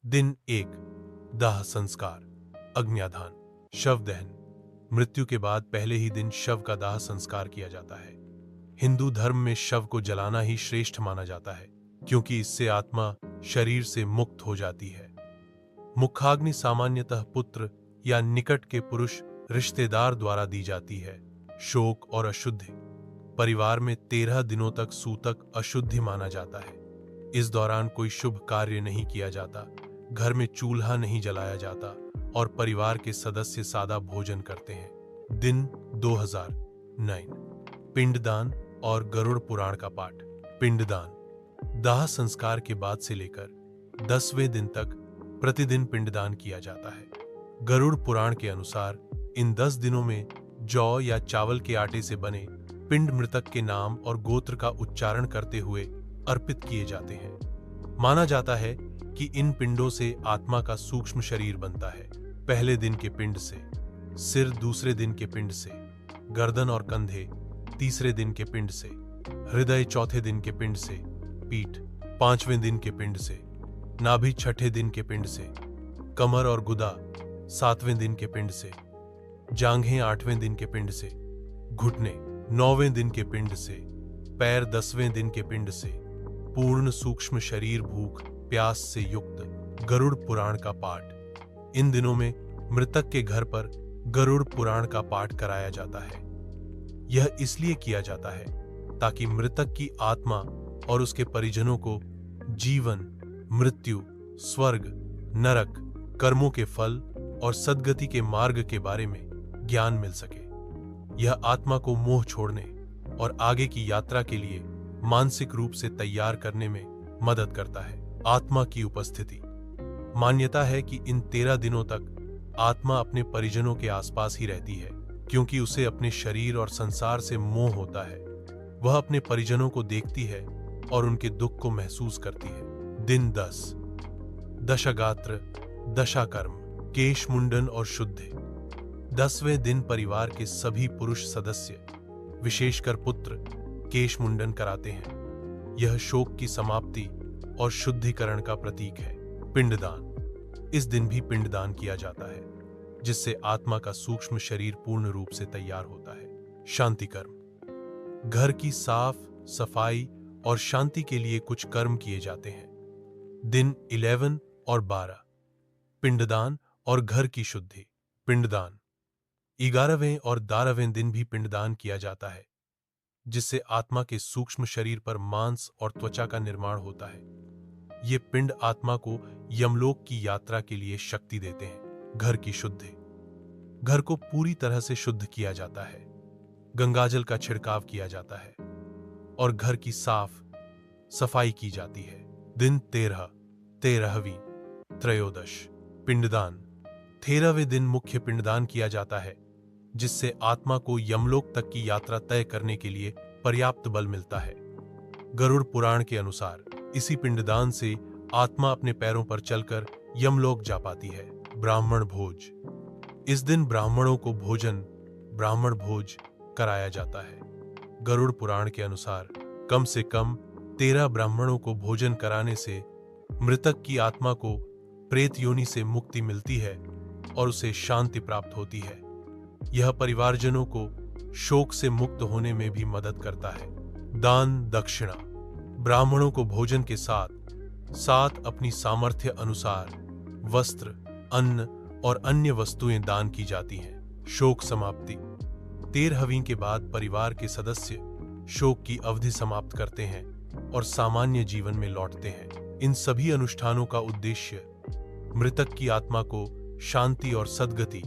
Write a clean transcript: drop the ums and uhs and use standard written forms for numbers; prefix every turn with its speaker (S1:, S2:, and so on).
S1: दिन 1। दाह संस्कार, अग्न्याधान, शव दहन। मृत्यु के बाद पहले ही दिन शव का दाह संस्कार किया जाता है। हिंदू धर्म में शव को जलाना ही श्रेष्ठ माना जाता है, क्योंकि इससे आत्मा शरीर से मुक्त हो जाती है। मुखाग्नि सामान्यतः पुत्र या निकट के पुरुष रिश्तेदार द्वारा दी जाती है। शोक और अशुद्धि। परिवार में 13 दिनों तक सूतक अशुद्धि माना जाता है। इस दौरान कोई शुभ कार्य नहीं किया जाता, घर में चूल्हा नहीं जलाया जाता और परिवार के सदस्य सादा भोजन करते हैं। दिन 2009। पिंडदान और गरुड़ पुराण का पाठ। पिंडदान। दाह संस्कार के बाद से लेकर 10वें दिन तक प्रतिदिन पिंडदान किया जाता है। गरुड़ पुराण के अनुसार इन 10 दिनों में जौ या चावल के आटे से बने पिंड मृतक के नाम और गोत्र का उच्चारण करते हुए अर्पित किए जाते हैं। माना जाता है कि इन पिंडों से आत्मा का सूक्ष्म शरीर बनता है। पहले दिन के पिंड से सिर, दूसरे दिन के पिंड से गर्दन और कंधे, तीसरे दिन के पिंड से हृदय, चौथे दिन के पिंड से पीठ, 5वें दिन के पिंड से नाभि, 6ठे दिन के पिंड से कमर और गुदा, 7वें दिन के पिंड से जांघें, 8वें दिन के पिंड से घुटने, 9वें दिन के पिंड से पैर, 10वें दिन के पिंड से पूर्ण सूक्ष्म शरीर, भूख प्यास से युक्त। गरुड़ पुराण का पाठ। इन दिनों में मृतक के घर पर गरुड़ पुराण का पाठ कराया जाता है। यह इसलिए किया जाता है ताकि मृतक की आत्मा और उसके परिजनों को जीवन, मृत्यु, स्वर्ग, नरक, कर्मों के फल और सद्गति के मार्ग के बारे में ज्ञान मिल सके। यह आत्मा को मोह छोड़ने और आगे की यात्रा के लिए मानसिक रूप से तैयार करने में मदद करता है। आत्मा की उपस्थिति। मान्यता है कि इन 13 दिनों तक आत्मा अपने परिजनों के आसपास ही रहती है, क्योंकि उसे अपने शरीर और संसार से मोह होता है। वह अपने परिजनों को देखती है और उनके दुख को महसूस करती है। दिन 10। दशगात्र, दशाकर्म, केश मुंडन और शुद्धि। 10वें दिन परिवार के सभी पुरुष सदस्य, विशेषकर पुत्र, केश मुंडन कराते हैं। यह शोक की समाप्ति और शुद्धिकरण का प्रतीक है। पिंडदान। इस दिन भी पिंडदान किया जाता है, जिससे आत्मा का सूक्ष्म शरीर पूर्ण रूप से तैयार होता है। शांति कर्म। घर की साफ सफाई और शांति के लिए कुछ कर्म किए जाते हैं। दिन 11 और 12। पिंडदान और घर की शुद्धि। पिंडदान। 11वें और 12वें दिन भी पिंडदान किया जाता है, जिससे आत्मा के सूक्ष्म शरीर पर मांस और त्वचा का निर्माण होता है। ये पिंड आत्मा को यमलोक की यात्रा के लिए शक्ति देते हैं। घर की शुद्धि। घर को पूरी तरह से शुद्ध किया जाता है। गंगाजल का छिड़काव किया जाता है और घर की साफ सफाई की जाती है। दिन 13। 13वीं। त्रयोदश। पिंडदान। 13वें दिन मुख्य पिंडदान किया जाता है, जिससे आत्मा को यमलोक तक की यात्रा तय करने के लिए पर्याप्त बल मिलता है। गरुड़ पुराण के अनुसार इसी पिंडदान से आत्मा अपने पैरों पर चलकर यमलोक जा पाती है। ब्राह्मण भोज। इस दिन ब्राह्मणों को ब्राह्मण भोज कराया जाता है। गरुड़ पुराण के अनुसार कम से कम 13 ब्राह्मणों को भोजन कराने से मृतक की आत्मा को प्रेत योनि से मुक्ति मिलती है और उसे शांति प्राप्त होती है। यह परिवारजनों को शोक से मुक्त होने में भी मदद करता है। दान दक्षिणा। ब्राह्मणों को भोजन के साथ अपनी सामर्थ्य अनुसार वस्त्र, अन्न और अन्य वस्तुएं दान की जाती हैं। शोक समाप्ति। 13वीं के बाद परिवार के सदस्य शोक की अवधि समाप्त करते हैं और सामान्य जीवन में लौटते हैं। इन सभी अनुष्ठानों का उद्देश्य मृतक की आत्मा को शांति और सद्गति